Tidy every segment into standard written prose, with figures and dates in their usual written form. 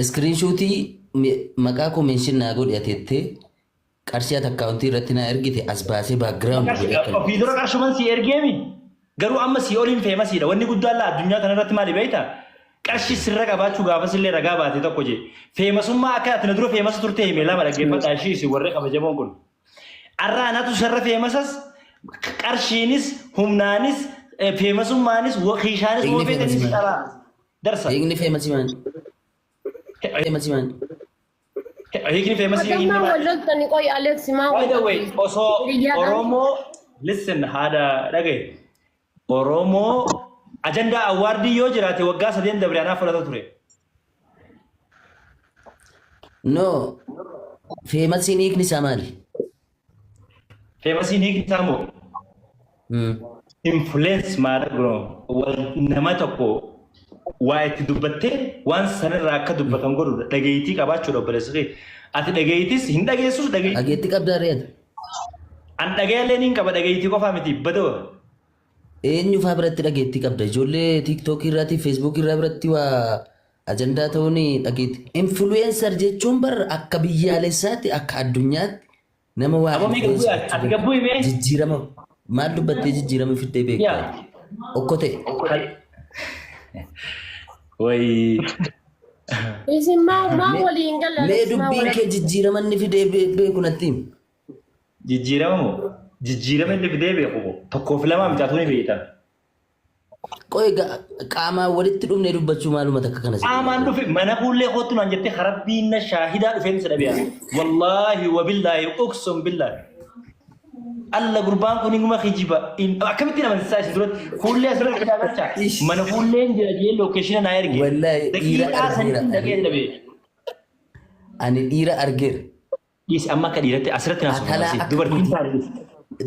screenshottii maqaa mention naa godhi ateettee qarshiyaat akkaawuntii irratti naa ergite as baasee background godhe kan. Ofii dura qarshuman si ergeemi. Garuu amma si oliin feemasiidha. Wanni guddaan la addunyaa kana irratti maali beektaa? Qarshii sirra qabaachuu gaafa sillee ragaa baate tokko je. Feemasummaa akka ati na dura feemasa turte hime lama dhaggeeffadhaa ishii si warree kabajamoon kun. Arraa anatu sarra feemasas qarshiinis humnaanis feemasummaanis wakiishaanis woofeetanis dhabaa. Darsa. Eegni feemasi maan. Feemasi maan. Eegni feemasi maan. Adama walloltani qoy Alex maa. By the way, osoo Oromoo listen haada dhagaye. Oromoo ajandaa awwaardii yoo jiraate waggaa 3 dabre anaaf fudhata ture. No. Feemasiin hiikni isaa maali? Feemasiin hiikni isaa moo? Influence maal bro nama tokko waa itti dubbattee waan sanarraa akka dubbatan godhudha. Dhageettii qabaachuudha obboleessitee. Ati dhageettis hin dhageessus dhageettii. Dhageettii qabdaa reeta. An dhagayallee niin qaba dhageettii qofaa miti badoo. Eenyu faa biratti dhageettii qabda? Ijoollee TikTok irraati, Facebook irraa biratti waa ajandaa ta'uun dhageetti. Influencer jechuun bar akka biyyaalessaatti akka addunyaatti nama waa ati gabbuu himee jijjiirama maal dubbattee jijjiirama fiddee beektaa? Okkote. Way. Isin maa waliin galan. Mee dubbiin kee jijjiirama inni fidee beeku natti himi. Jijjiirama moo? Jijjiirama inni fidee beeku tokkoof lama mitaatu ni beektaa. Qoy qaamaan walitti dhufnee dubbachuu maaluma takka kana si. Qaamaan dhufe mana fuullee kootu naan jettee harabbiin na shaahidaa dhufeen si dhabeera. Wallaahi wabillaahi uqsum billaahi. Alla gurbaan kun inguma kijiba. Akkamitti nama isaa isin duratti fuullee asirra fidaagachaa. Mana fuulleen jira jee lokeeshina naa erge. Wallaahi dhiira ani dhiira argeera. Dhiisi amma akka dhiiratti asirratti naasuuf dubartiin taa'ee.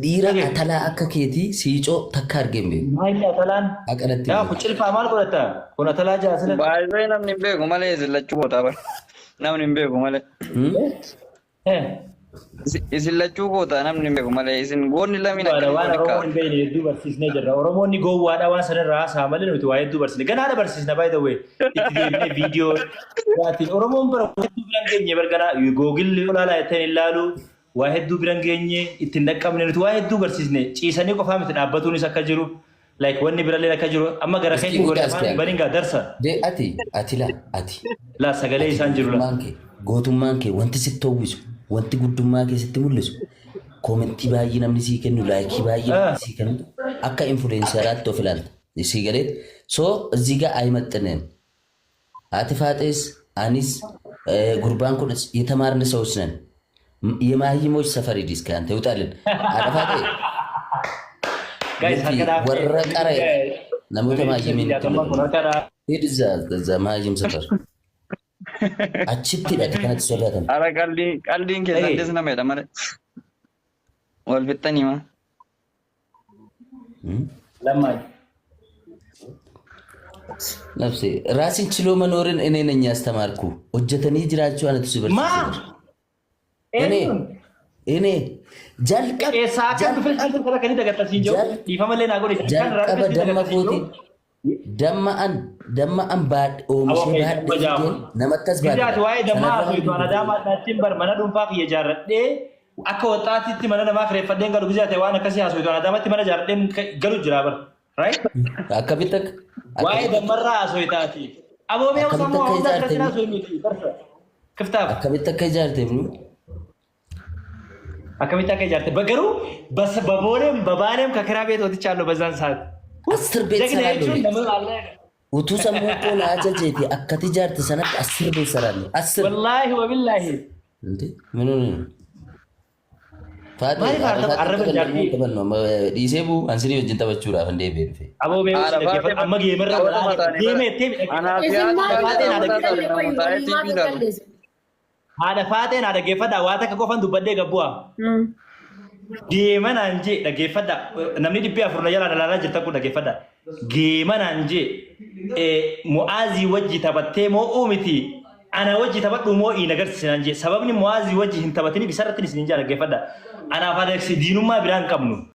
Dhiira atalaa akka keetii siicoo takka argeen beeku. Maayilli atalaan. Aqalatti. Yaa kun cilfaa maal godhatta? Kun atalaa jaasila. Baay'ee namni hin beeku malee isin gootaa bar. Namni hin beeku malee. Isin lachuu gootaa namni hin beeku malee isin goonni lamina. Waan Oromoo hin beekne hedduu barsiisnee jirra. Oromoonni gowwaadha waan sanarraa haasaa malee nuti waa hedduu barsiisne. Ganaadha barsiisna by the way. Itti deemnee viidiyoo waatiin Oromoon bara hedduu biran geenye bargana googilli olaalaa ittiin ilaalu. Waa hedduu biran geenye ittiin dhaqqabne nuti waa hedduu barsiisne ciisanii qofaa miti dhaabbatuunis akka jiru like wanni birallee akka jiru amma gara keetti godhafaan baringaa darsa. De ati La sagalee isaan jiru la. Gootummaan kee wanti sitti hawwisu wanti guddummaa kee sitti mul'isu koomentii baay'ee namni sii kennu laayikii baay'ee namni sii kennu akka influensaraatti of ilaalta sii galee soo ziga አይመጥንም ati faaxees anis gurbaan kun የተማርን ሰዎች ነን የማይሞች ሰፈር ዲስክ አንተ ይውጣልን አረፋቴ ጋይስ ሀከዳ ወረቀረ ለሞተ ማይሚን ሄድዛ ዘዛ ማይም ሰፈር አችቲ ለከነት ሶዳተን አረ ቀልዲን ከዘንደስ ነው ማለት ማለት ወልፍጠኒማ ለማይ ነፍሴ ራስን ችሎ መኖርን እኔ ነኝ ያስተማርኩ ወጀተኒ ጅራችሁ አንተ ሲበርስ ማ ini jalqab saaka dhufee kala kani daga tasinjo dhiifamallee naa godhe kan jalqaba damma footi damma an baad oomishee baadhee namattas baadhee bidaati waa'ee damma haasoo ana daamaa dhaattiin bar mana dhuunfaa kiyya ijaarradhee akka waxaatiitti mana namaa kireeffadheen galu bizaate waan akkasii haasoo ana daamatti mana ijaarradheen galu jira bar right akkamitti waa'ee dammarraa haasoo taati aboomee sammuu hunda irratti haasoo miti barsa kiftaaf akkamitti akka ijaarteef nu akkamitti akka ijaarte በገሩ በቦሌም በባሌም ከክራ ቤት ወጥቻለሁ በዛን ሰዓት 10 ቤት ሰራለሁ utu sammu ko na ajajeeti akkati ijaarte sanatti 10 ቤት ሰራለሁ 10 wallahi wabillahi እንዴ ምን ሆነ ፋዲ አረበ ጃርቲ ተበልኖ ዲሴቡ አንስኒ ወጅን ተበቹራፍ እንዴ ቤርፌ አቦቤ አመግ የመራ ዴሜቴ Haadha faateen haadha geeffadhaa waa takka qofan dubbadhee gabbu'a. Geemanaan jee dhaggeeffadha namni 400 na jala dalaalaa jirta kun dhaggeeffadha. Geemanaan jee Mu'aazii wajji taphattee moo uumiti ana wajji taphadhu moo ii nagarsiisan jee sababni Mu'aazii wajji hin taphatini bisarratti isin jaa dhaggeeffadha. Anaaf haadha diinummaa biraan qabnu.